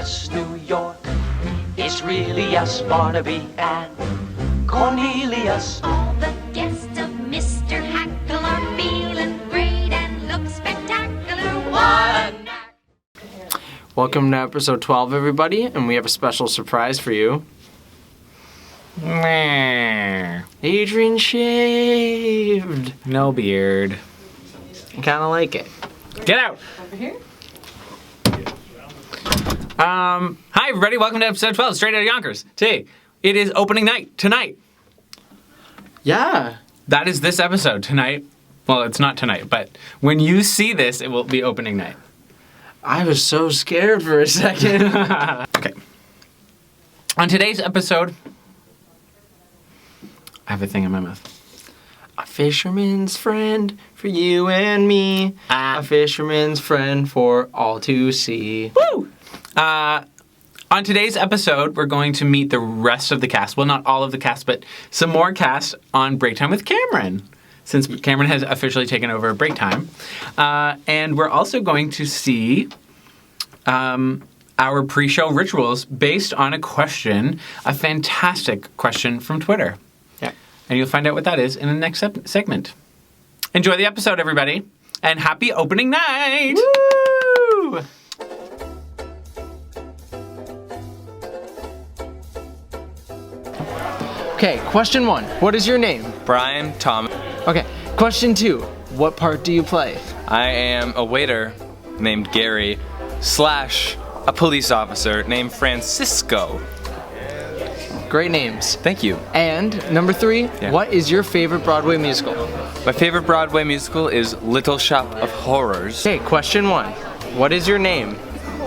Cornelius, New York. It's really us, Barnaby and Cornelius. All the guests of Mr. Hackle are feeling great and look spectacular. One. Welcome to episode 12, everybody, and we have a special surprise for you. Adrian shaved. No beard. I kind of like it. Get out! Over here? Hi everybody, welcome to episode 12, Straight Outta Yonkers. Today, it is opening night, tonight. Yeah. That is this episode, tonight. Well, it's not tonight, but when you see this, it will be opening night. I was so scared for a second. Okay. On today's episode, I have a thing in my mouth. A fisherman's friend for you and me. A fisherman's friend for all to see. Woo! On today's episode, we're going to meet the rest of the cast. Well, not all of the cast, but some more cast on Break Time with Cameron, since Cameron has officially taken over Break Time. And we're also going to see our pre-show rituals based on a question, a fantastic question from Twitter. Yeah. And you'll find out what that is in the next segment. Enjoy the episode, everybody, and happy opening night! Woo! Okay, question 1. What is your name? Brian Tom. Okay, question 2. What part do you play? I am a waiter named Gary / a police officer named Francisco. Great names. Thank you. And number 3, Yeah. What is your favorite Broadway musical? My favorite Broadway musical is Little Shop of Horrors. Okay, question 1. What is your name?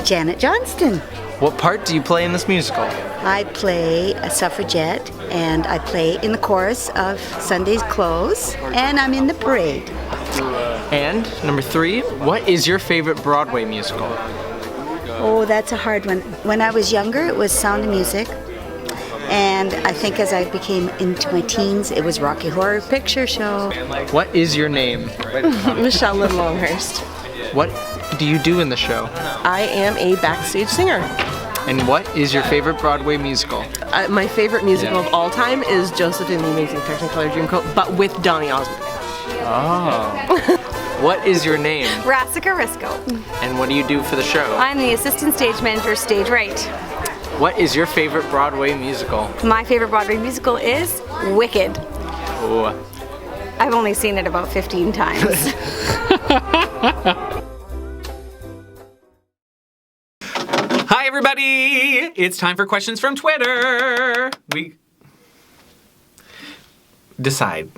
Janet Johnston. What part do you play in this musical? I play a suffragette, and I play in the chorus of Sunday's Clothes, and I'm in the parade. And number 3, what is your favorite Broadway musical? Oh, that's a hard one. When I was younger, it was Sound of Music, and I think as I became into my teens, it was Rocky Horror Picture Show. What is your name? Michelle Lynn Longhurst. What do you do in the show? I am a backstage singer. And what is your favorite Broadway musical? My favorite musical of all time is Josephine the Amazing Technicolor Dreamcoat, but with Donny Osmond. Oh. What is your name? Rassica Risco. And what do you do for the show? I'm the assistant stage manager, Stage Right. What is your favorite Broadway musical? My favorite Broadway musical is Wicked. Oh. I've only seen it about 15 times. Hi, everybody! It's time for questions from Twitter. Decide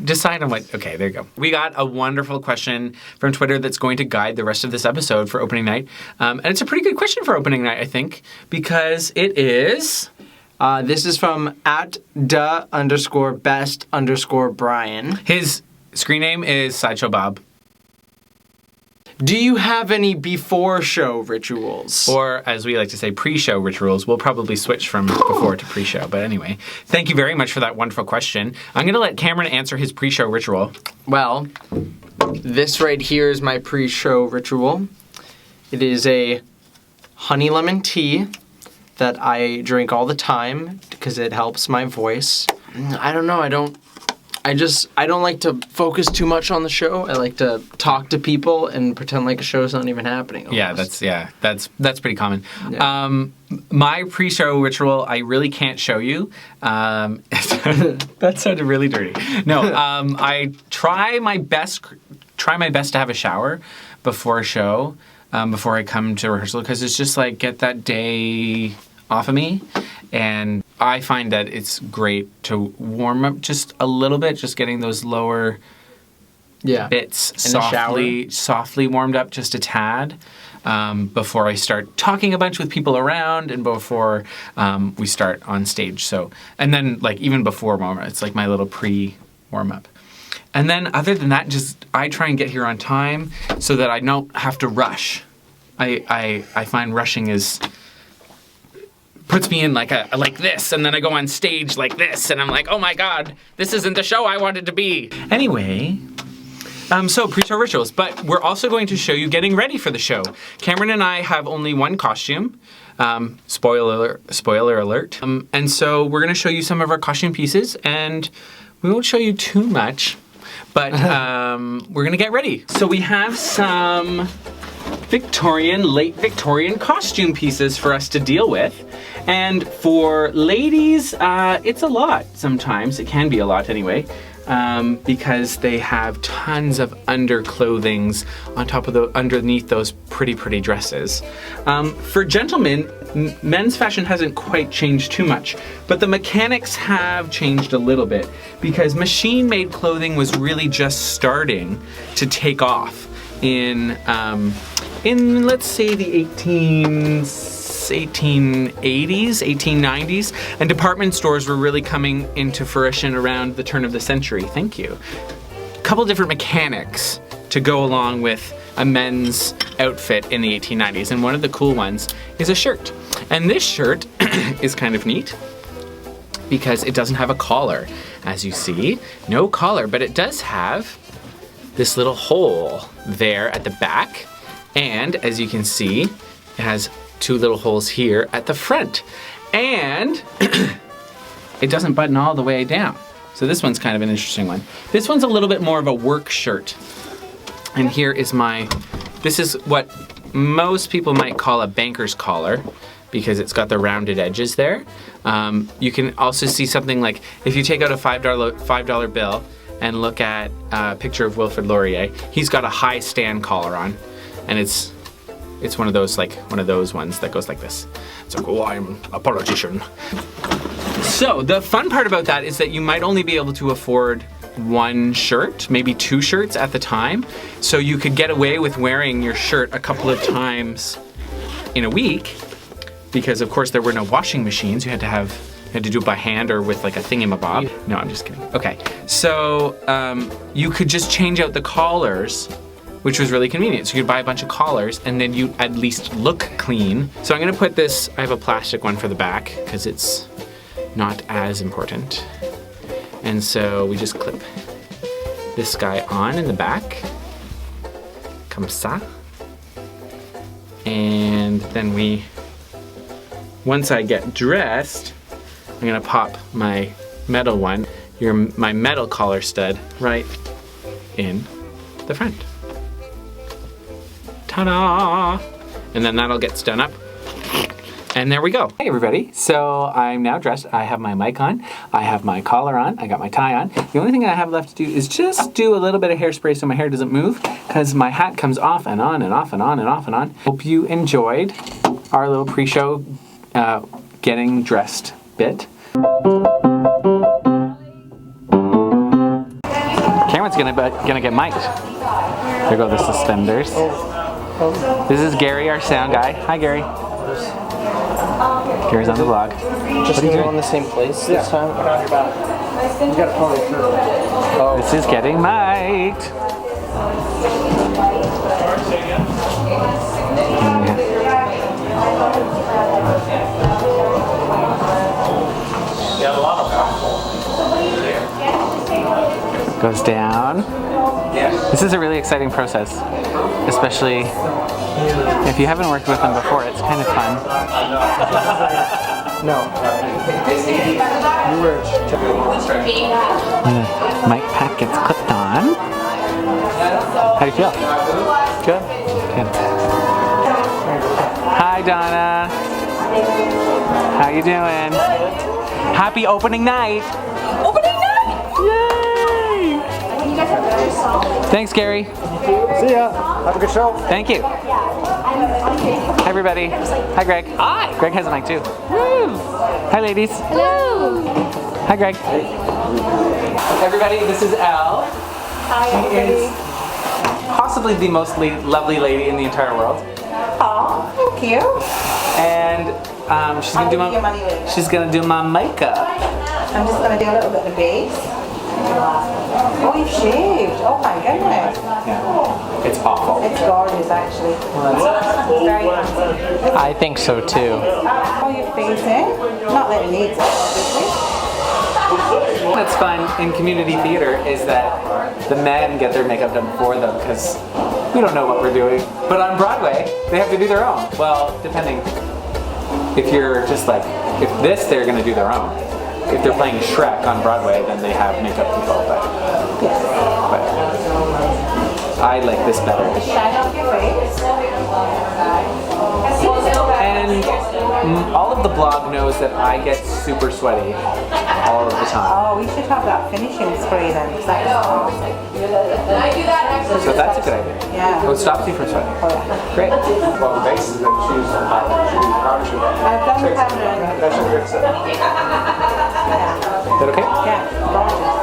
on what. Okay, there you go. We got a wonderful question from Twitter that's going to guide the rest of this episode for opening night. And it's a pretty good question for opening night, I think, because it is. This is from @duh_best_Brian. His screen name is Sideshow Bob. Do you have any before show rituals? Or, as we like to say, pre-show rituals. We'll probably switch from before to pre-show. But anyway, thank you very much for that wonderful question. I'm going to let Cameron answer his pre-show ritual. Well, this right here is my pre-show ritual. It is a honey lemon tea that I drink all the time because it helps my voice. I don't know, I don't like to focus too much on the show. I like to talk to people and pretend like a show's not even happening. Almost. That's pretty common. Yeah. My pre-show ritual, I really can't show you. That sounded really dirty. No, I try my best to have a shower before a show, before I come to rehearsal, because it's just like get that day off of me. And I find that it's great to warm up just a little bit, just getting those lower bits softly warmed up just a tad before I start talking a bunch with people around and before we start on stage. So, and then like even before warm up, it's like my little pre-warm up. And then other than that, just I try and get here on time so that I don't have to rush. I find rushing puts me in like this, and then I go on stage like this, and I'm like, oh my god, this isn't the show I wanted to be. Anyway, So pre-show rituals, but we're also going to show you getting ready for the show. Cameron and I have only one costume. Spoiler alert. And so we're going to show you some of our costume pieces, and we won't show you too much, but we're going to get ready. So we have some late Victorian costume pieces for us to deal with. And for ladies, it's a lot sometimes. It can be a lot anyway. Because they have tons of underclothings on top of underneath those pretty dresses. For gentlemen, men's fashion hasn't quite changed too much, but the mechanics have changed a little bit because machine-made clothing was really just starting to take off in let's say the 1880s, 1890s, and department stores were really coming into fruition around the turn of the century. Thank you. A couple different mechanics to go along with a men's outfit in the 1890s, and one of the cool ones is a shirt. And this shirt is kind of neat because it doesn't have a collar. As you see, no collar, but it does have this little hole there at the back, and as you can see, it has two little holes here at the front, and it doesn't button all the way down. So this one's kind of an interesting one. This one's a little bit more of a work shirt. And here is this is what most people might call a banker's collar because it's got the rounded edges there. You can also see something like, if you take out a $5 bill and look at a picture of Wilfrid Laurier, he's got a high stand collar on, and it's one of those ones that goes like this. It's like, oh, I'm a politician. So the fun part about that is that you might only be able to afford one shirt, maybe two shirts at the time. So you could get away with wearing your shirt a couple of times in a week because of course there were no washing machines. You had to do it by hand or with like a thingamabob. No, I'm just kidding. Okay, so you could just change out the collars, which was really convenient. So you could buy a bunch of collars and then you at least look clean. So I'm gonna put this, I have a plastic one for the back because it's not as important. And so we just clip this guy on in the back, comme ça. And then once I get dressed, I'm gonna pop my metal one, my metal collar stud right in the front. Ta-da! And then that'll get done up. And there we go. Hey everybody, so I'm now dressed. I have my mic on, I have my collar on, I got my tie on. The only thing I have left to do is just do a little bit of hairspray so my hair doesn't move, because my hat comes off and on and off and on and off and on. Hope you enjoyed our little pre-show getting dressed bit. Cameron's gonna get mic'd. There go the suspenders. This is Gary, our sound guy. Hi, Gary. Gary's on the vlog. Just gonna go in the same place this time? Oh, this is getting mic'd. Goes down. This is a really exciting process, especially if you haven't worked with them before. It's kind of fun. No. Mic pack gets clipped on. How do you feel? Good. Good. Hi, Donna. How you doing? Happy opening night. Opening night! Yay! Thanks, Gary. See ya. Have a good show. Thank you. Hi, everybody. Hi, Greg. Hi. Greg has a mic too. Woo. Hi, ladies. Hello. Hi, Greg. Hey. Everybody, this is Elle. Hi, She is possibly the most lovely lady in the entire world. Aw, thank you. And she's gonna do my makeup. I'm just going to do a little bit of the base. Oh, you've shaved. Oh my goodness. Yeah. It's awful. It's gorgeous, actually. It's very handsome. I think so too. How are you facing? Not that it needs it, obviously. That's fun in community theater is that the men get their makeup done for them because we don't know what we're doing. But on Broadway, they have to do their own. Well, depending. If you're just like, if this, they're going to do their own. If they're playing Shrek on Broadway, then they have makeup people. But I like this better. Shine off your face. And all of the blog knows that I get super sweaty all of the time. Oh, we should have that finishing spray then, because that is So that's a good idea. Yeah. Oh, it stops you from sweating. Oh, yeah. Great. Well, the base is that she's I've done the pattern. That should fix it. Is that okay? Yeah, gorgeous.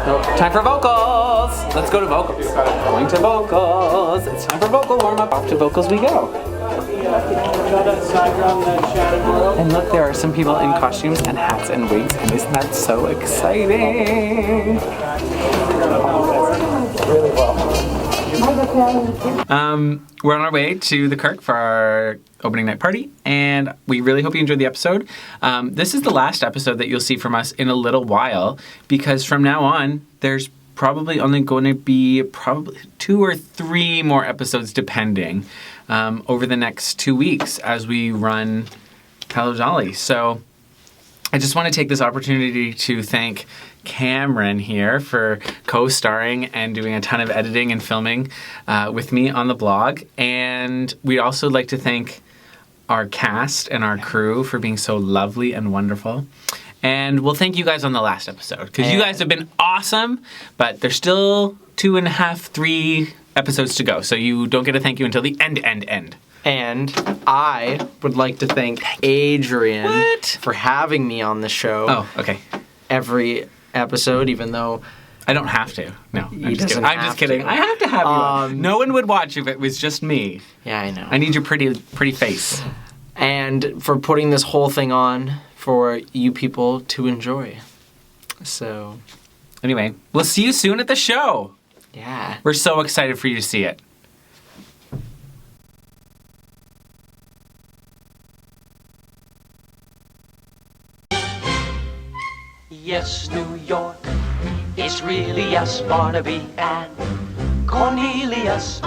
No, time for vocals. Let's go to vocals. Going to vocals. It's time for vocal warm up. Off to vocals we go. And look, there are some people in costumes and hats and wigs, and isn't that so exciting? Really well. We're on our way to the Kirk for our opening night party, and we really hope you enjoyed the episode. This is the last episode that you'll see from us in a little while, because from now on, there's probably only going to be probably 2 or 3 more episodes, depending, over the next 2 weeks as we run Hello Dolly. So I just want to take this opportunity to thank Cameron here for co-starring and doing a ton of editing and filming with me on the blog. And we'd also like to thank our cast and our crew for being so lovely and wonderful. And we'll thank you guys on the last episode, because you guys have been awesome, but there's still 2.5, 3 episodes to go. So you don't get a thank you until the end. And I would like to thank Adrian for having me on the show. Oh, okay. Every episode, even though I don't have to. No, I'm just doesn't kidding. I'm have just kidding. to. I have to have you on. No one would watch if it was just me. Yeah, I know. I need your pretty face. And for putting this whole thing on for you people to enjoy. So, anyway, we'll see you soon at the show. Yeah. We're so excited for you to see it. Yes, New York, it's really us, Barnaby and Cornelius.